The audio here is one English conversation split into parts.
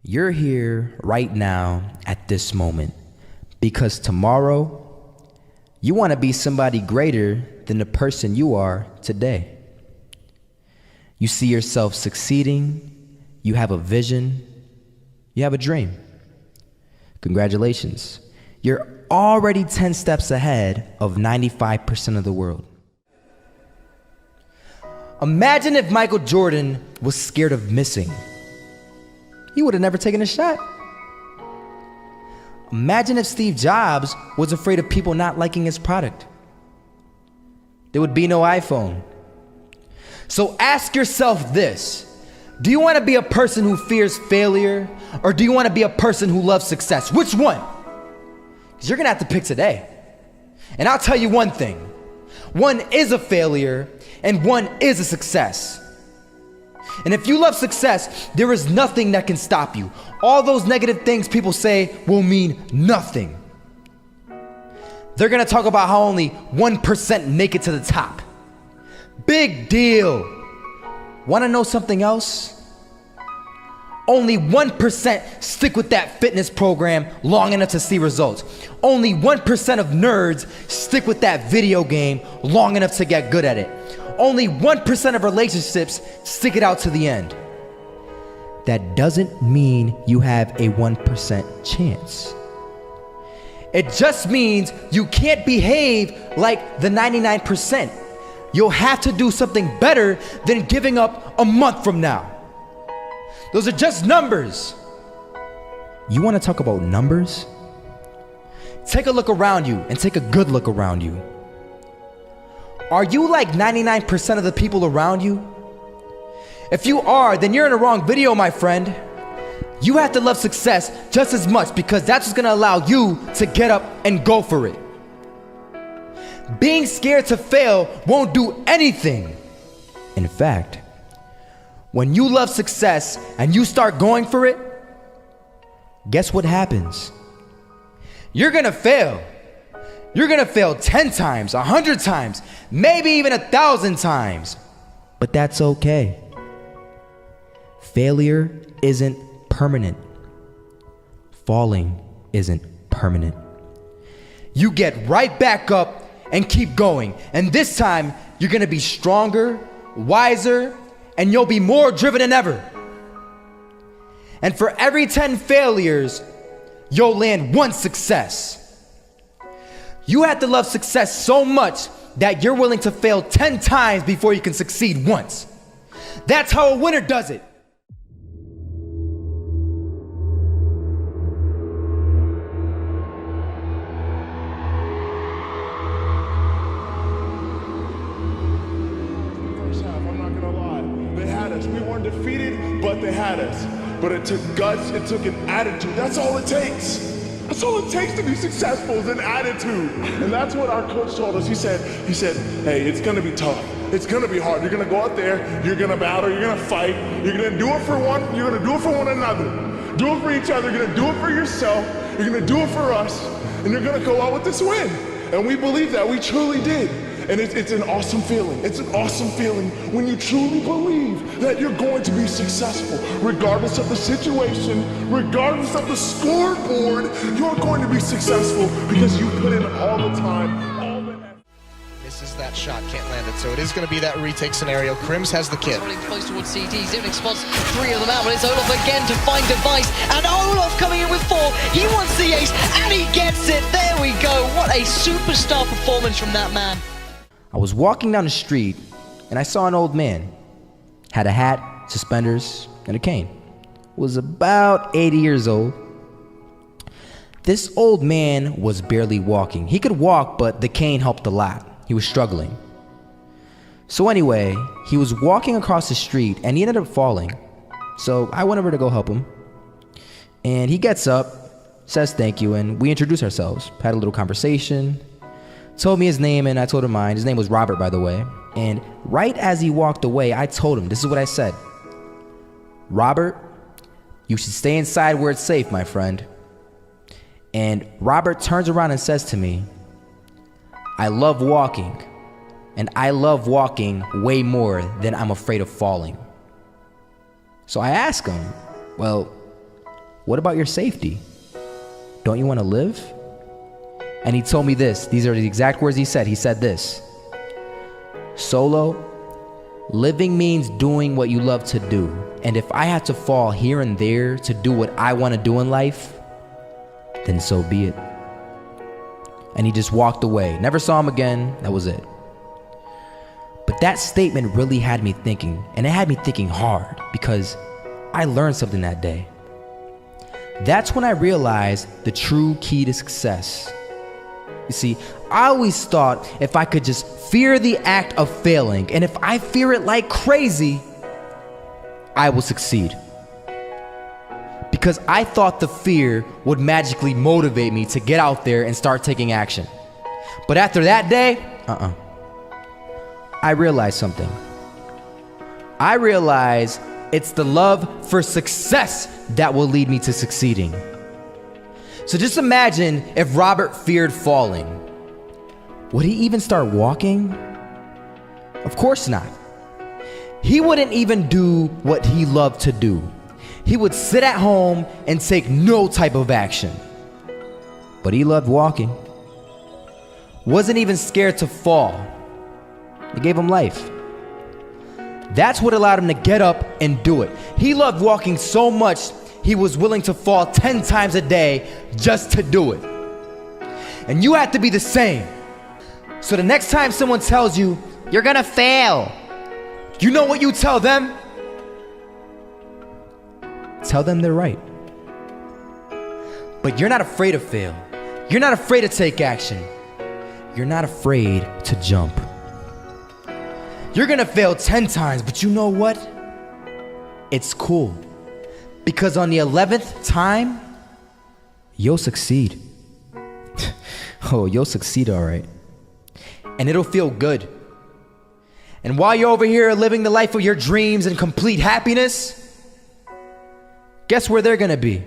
You're here right now at this moment because tomorrow you want to be somebody greater than the person you are today. You see yourself succeeding, you have a vision, you have a dream. Congratulations. You're already 10 steps ahead of 95% of the world. Imagine if Michael Jordan was scared of missing. He would have never taken a shot. Imagine if Steve Jobs was afraid of people not liking his product. There would be no iPhone. So ask yourself this: do you want to be a person who fears failure, or do you want to be a person who loves success? Which one? Because you're going to have to pick today. And I'll tell you one thing: one is a failure and one is a success. And if you love success, there is nothing that can stop you. All those negative things people say will mean nothing. They're gonna talk about how only 1% make it to the top. Big deal. Wanna know something else? Only 1% stick with that fitness program long enough to see results. Only 1% of nerds stick with that video game long enough to get good at it. Only 1% of relationships stick it out to the end. That doesn't mean you have a 1% chance. It just means you can't behave like the 99%. You'll have to do something better than giving up a month from now. Those are just numbers. You want to talk about numbers? Take a look around you and take a good look around you. Are you like 99% of the people around you? If you are, then you're in the wrong video, my friend. You have to love success just as much because that's what's gonna allow you to get up and go for it. Being scared to fail won't do anything. In fact, when you love success and you start going for it, guess what happens? You're gonna fail. You're gonna fail 10 times, 100 times, maybe even 1,000 times. But that's okay. Failure isn't permanent. Falling isn't permanent. You get right back up and keep going. And this time, you're gonna be stronger, wiser, and you'll be more driven than ever. And for every 10 failures, you'll land one success. You have to love success so much that you're willing to fail 10 times before you can succeed once. That's how a winner does it. First half, I'm not gonna lie. They had us. We weren't defeated, but they had us. But it took guts, it took an attitude. That's all it takes. That's all it takes to be successful is an attitude. And that's what our coach told us. He said, hey, it's gonna be tough. It's gonna be hard. You're gonna go out there, you're gonna battle, you're gonna fight, you're gonna do it for one, you're gonna do it for one another. Do it for each other, you're gonna do it for yourself, you're gonna do it for us, and you're gonna go out with this win. And we believe that, we truly did. And it's an awesome feeling. It's an awesome feeling when you truly believe that you're going to be successful. Regardless of the situation, regardless of the scoreboard, you're going to be successful because you put in all the time, all the effort. Misses that shot, can't land it. So it is going to be that retake scenario. Crims has the kid. Running close towards CT, Zivnik spots 3 of them out, but it's Olaf again to find device, and Olaf coming in with 4. He wants the ace, and he gets it. There we go. What a superstar performance from that man. I was walking down the street and I saw an old man. Had a hat, suspenders, and a cane. Was about 80 years old. This old man was barely walking. He could walk, but the cane helped a lot. He was struggling. So anyway, he was walking across the street and he ended up falling. So I went over to go help him. And he gets up, says thank you, and we introduced ourselves. Had a little conversation. Told me his name and I told him mine. His name was Robert, by the way. And right as he walked away, I told him, this is what I said. Robert, you should stay inside where it's safe, my friend. And Robert turns around and says to me, I love walking, and I love walking way more than I'm afraid of falling. So I ask him, well, what about your safety? Don't you want to live? And he told me this. These are the exact words he said. He said this: Solo, living means doing what you love to do. And if I had to fall here and there to do what I want to do in life, then so be it. And he just walked away. Never saw him again. That was it. But that statement really had me thinking, and it had me thinking hard, because I learned something that day. That's when I realized the true key to success. You see, I always thought if I could just fear the act of failing, and if I fear it like crazy, I will succeed. Because I thought the fear would magically motivate me to get out there and start taking action. But after that day, I realized something. I realized it's the love for success that will lead me to succeeding. So just imagine if Robert feared falling. Would he even start walking? Of course not. He wouldn't even do what he loved to do. He would sit at home and take no type of action. But he loved walking. Wasn't even scared to fall. It gave him life. That's what allowed him to get up and do it. He loved walking so much, he was willing to fall 10 times a day just to do it. And you have to be the same. So the next time someone tells you, you're gonna fail, you know what you tell them? Tell them they're right. But you're not afraid to fail. You're not afraid to take action. You're not afraid to jump. You're gonna fail 10 times, but you know what? It's cool. Because on the 11th time, you'll succeed. Oh, you'll succeed, all right. And it'll feel good. And while you're over here living the life of your dreams and complete happiness, guess where they're gonna be?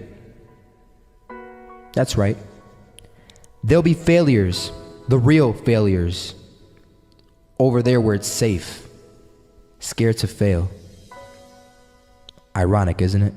That's right. They'll be failures, the real failures. Over there where it's safe, scared to fail. Ironic, isn't it?